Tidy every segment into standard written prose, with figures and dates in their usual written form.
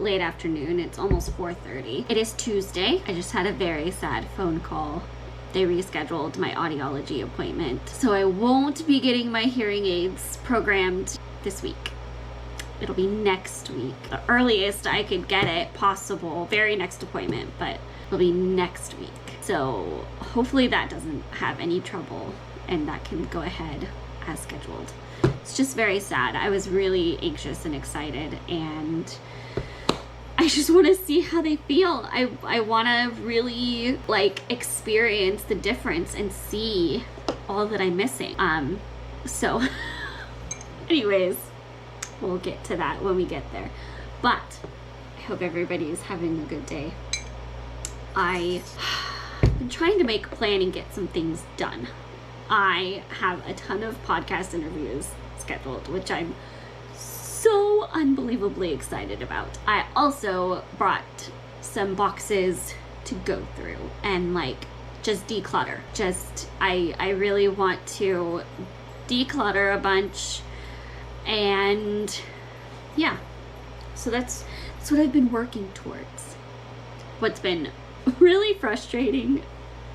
late afternoon. It's almost 4:30. It is Tuesday. I just had a very sad phone call. They rescheduled my audiology appointment. So I won't be getting my hearing aids programmed this week. It'll be next week. The earliest I could get it possible, very next appointment, but it'll be next week. So hopefully that doesn't have any trouble and that can go ahead as scheduled. It's just very sad. I was really anxious and excited, and I just want to see how they feel. I want to really experience the difference and see all that I'm missing. So anyways, we'll get to that when we get there. But I hope everybody is having a good day. I've been trying to make a plan and get some things done. I have a ton of podcast interviews scheduled, which I'm so unbelievably excited about. I also brought some boxes to go through and just declutter. I really want to declutter a bunch, and yeah, so that's what I've been working towards. What's been really frustrating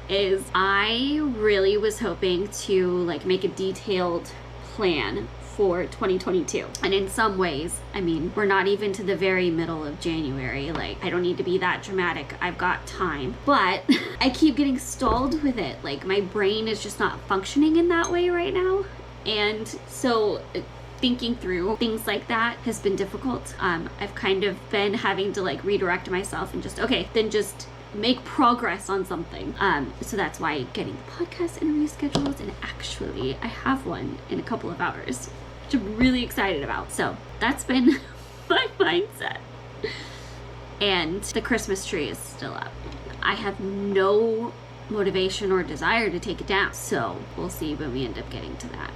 is I really was hoping to make a detailed plan for 2022. And in some ways, I mean, we're not even to the very middle of January. I don't need to be that dramatic. I've got time. But I keep getting stalled with it. My brain is just not functioning in that way right now. And so thinking through things like that has been difficult. I've kind of been having to redirect myself and just make progress on something. So that's why getting the podcast interview scheduled, and actually I have one in a couple of hours, which I'm really excited about. So that's been my mindset. And the Christmas tree is still up. I have no motivation or desire to take it down. So we'll see when we end up getting to that.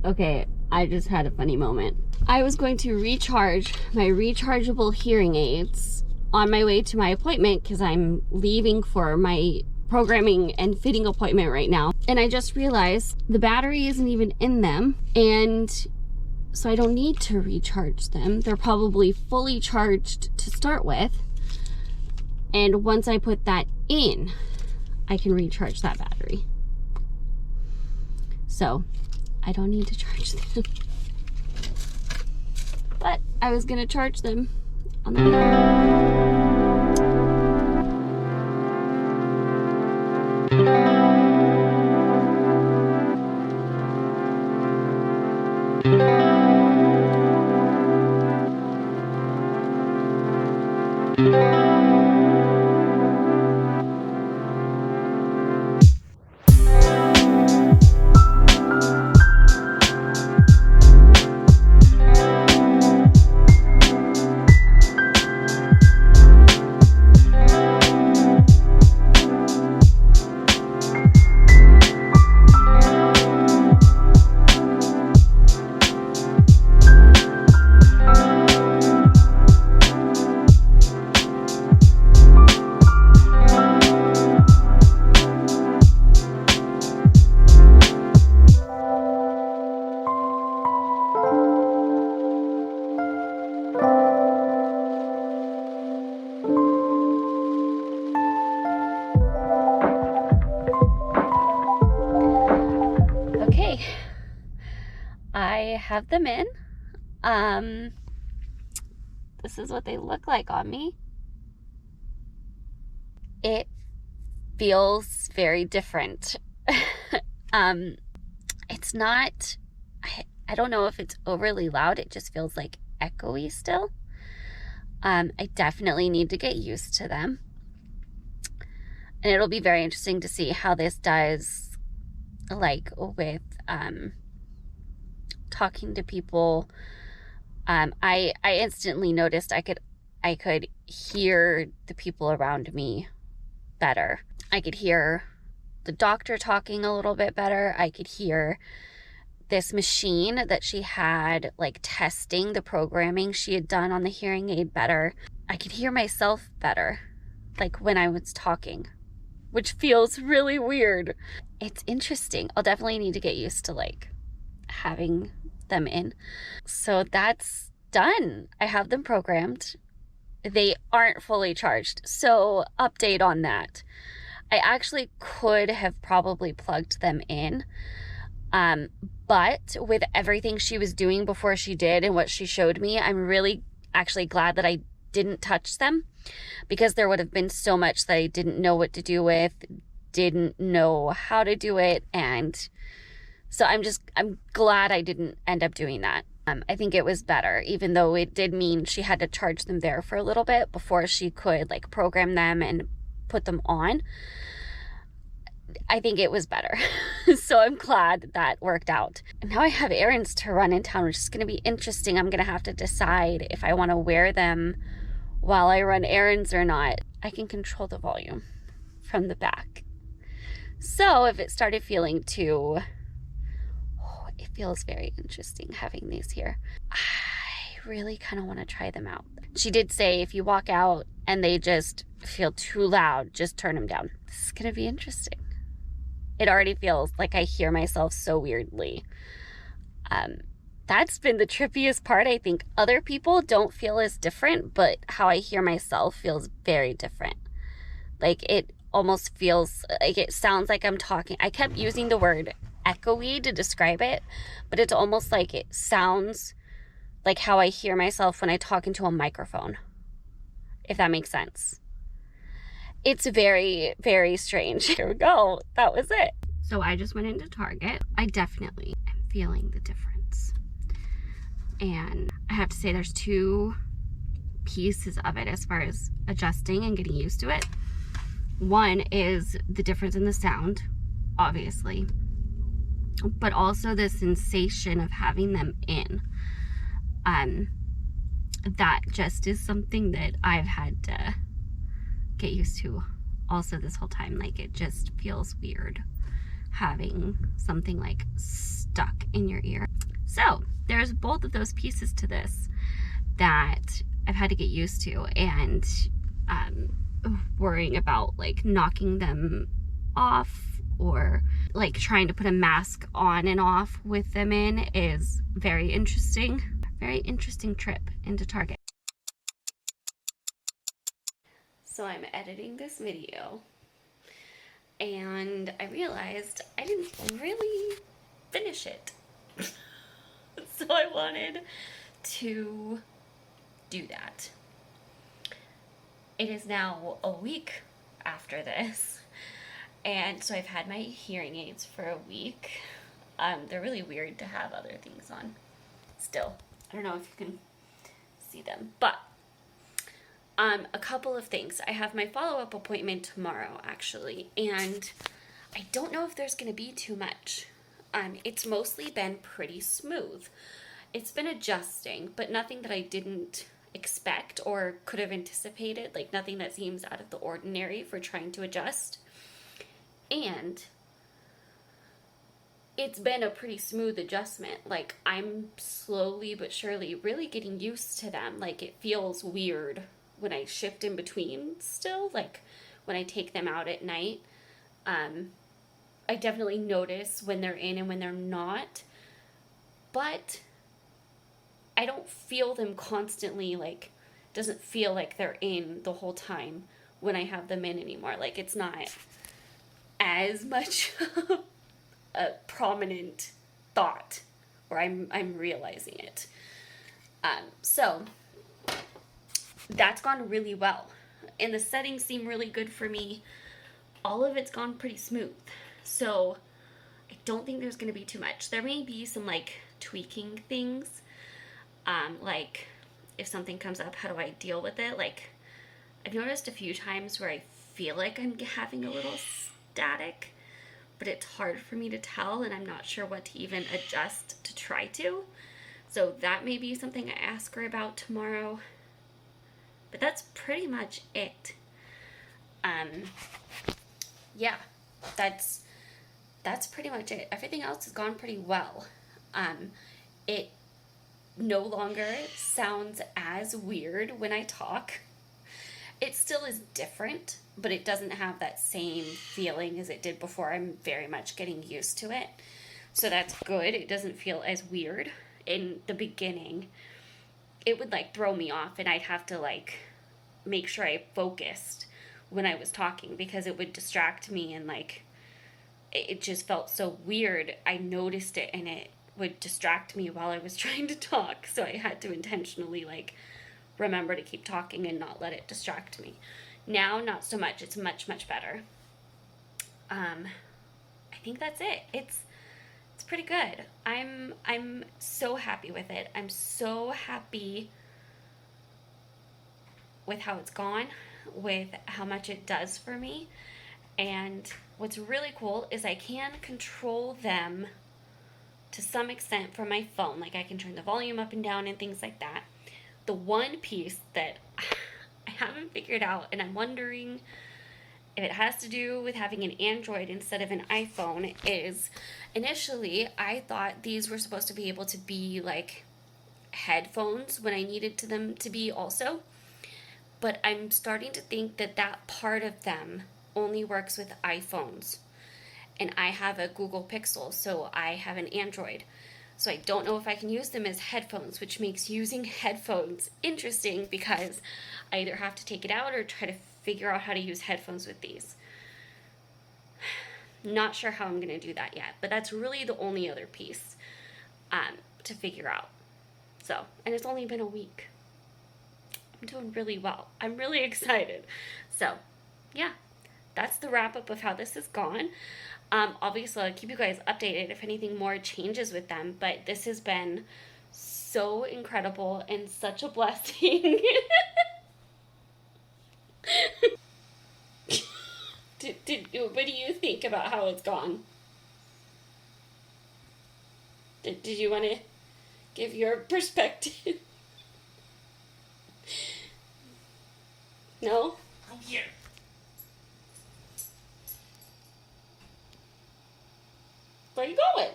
Okay, I just had a funny moment. I was going to recharge my rechargeable hearing aids on my way to my appointment because I'm leaving for my programming and fitting appointment right now. And I just realized the battery isn't even in them. And so I don't need to recharge them. They're probably fully charged to start with. And once I put that in, I can recharge that battery. So I don't need to charge them. But I was gonna charge them on the I have them in. This is what they look like on me. It feels very different. It's not, I don't know if it's overly loud. It just feels echoey still. I definitely need to get used to them. And it'll be very interesting to see how this does, like with talking to people. I instantly noticed I could hear the people around me better. I could hear the doctor talking a little bit better. I could hear this machine that she had, like, testing the programming she had done on the hearing aid better. I could hear myself better, like when I was talking, which feels really weird. It's interesting. I'll definitely need to get used to like having them in. So that's done. I have them programmed. They aren't fully charged. So update on that. I actually could have probably plugged them in. But with everything she was doing before she did and what she showed me, I'm really actually glad that I didn't touch them, because there would have been so much that I didn't know what to do with, didn't know how to do it. And so I'm glad I didn't end up doing that. I think it was better, even though it did mean she had to charge them there for a little bit before she could like program them and put them on. I think it was better. So I'm glad that worked out. And now I have errands to run in town, which is going to be interesting. I'm going to have to decide if I want to wear them while I run errands or not. I can control the volume from the back. So if it started feeling too... Oh, it feels very interesting having these here. I really kind of want to try them out. She did say if you walk out and they just feel too loud, just turn them down. This is going to be interesting. It already feels like I hear myself so weirdly. That's been the trippiest part. I think other people don't feel as different, but how I hear myself feels very different. Like it almost feels like it sounds like I'm talking. I kept using the word echoey to describe it, but it's almost like it sounds like how I hear myself when I talk into a microphone, if that makes sense. It's very, very strange. Here we go. That was it. So I just went into Target. I definitely am feeling the difference. And I have to say there's two pieces of it as far as adjusting and getting used to it. One is the difference in the sound, obviously, but also the sensation of having them in. That just is something that I've had to get used to also this whole time. Like it just feels weird having something like stuck in your ear. So there's both of those pieces to this that I've had to get used to, and worrying about like knocking them off or like trying to put a mask on and off with them in is very interesting. Very interesting trip into Target. So I'm editing this video and I realized I didn't really finish it. So I wanted to do that. It is now a week after this, and so I've had my hearing aids for a week. They're really weird to have other things on still. I don't know if you can see them, but a couple of things. I have my follow-up appointment tomorrow, actually, and I don't know if there's going to be too much. It's mostly been pretty smooth. It's been adjusting, but nothing that I didn't expect or could have anticipated, like nothing that seems out of the ordinary for trying to adjust. And it's been a pretty smooth adjustment. Like I'm slowly but surely really getting used to them. Like it feels weird when I shift in between still, like when I take them out at night. I definitely notice when they're in and when they're not, but I don't feel them constantly. Like it doesn't feel like they're in the whole time when I have them in anymore. Like it's not as much a prominent thought, or I'm realizing it. So that's gone really well, and the settings seem really good for me. All of it's gone pretty smooth, so I don't think there's going to be too much. There may be some like tweaking things, like if something comes up, how do I deal with it? Like I've noticed a few times where I feel like I'm having a little static, but it's hard for me to tell, and I'm not sure what to even adjust to try to. So that may be something I ask her about tomorrow. But that's pretty much it. Yeah, that's pretty much it. Everything else has gone pretty well. It no longer sounds as weird when I talk. It still is different, but it doesn't have that same feeling as it did before. I'm very much getting used to it. So that's good. It doesn't feel as weird. In the beginning, it would like throw me off, and I'd have to like make sure I focused when I was talking, because it would distract me, and like it just felt so weird. I noticed it, and it would distract me while I was trying to talk. So I had to intentionally like remember to keep talking and not let it distract me. Now, not so much. It's much, much better. I think that's it. It's pretty good. I'm so happy with it. I'm so happy with how it's gone, with how much it does for me. And what's really cool is I can control them to some extent from my phone. Like I can turn the volume up and down and things like that. The one piece that I haven't figured out, and I'm wondering if it has to do with having an Android instead of an iPhone, is initially I thought these were supposed to be able to be like headphones when I needed them to be also. But I'm starting to think that that part of them only works with iPhones. And I have a Google Pixel, so I have an Android. So I don't know if I can use them as headphones, which makes using headphones interesting, because I either have to take it out or try to figure out how to use headphones with these. Not sure how I'm going to do that yet, but that's really the only other piece to figure out. So, and it's only been a week. I'm doing really well. I'm really excited. So, yeah, that's the wrap up of how this has gone. Obviously, I'll keep you guys updated if anything more changes with them, but this has been so incredible and such a blessing. What do you think about how it's gone? Did you want to give your perspective? No? Come here. Where are you going?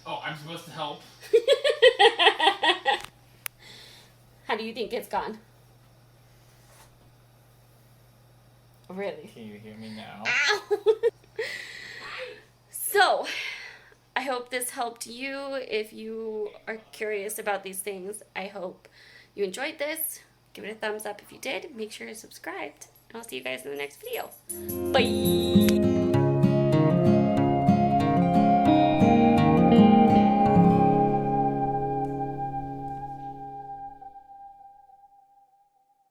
Oh, I'm supposed to help. How do you think it's gone? Really? Can you hear me now? Ow! So, I hope this helped you. If you are curious about these things, I hope you enjoyed this. Give it a thumbs up if you did. Make sure you're subscribed. And I'll see you guys in the next video. Bye!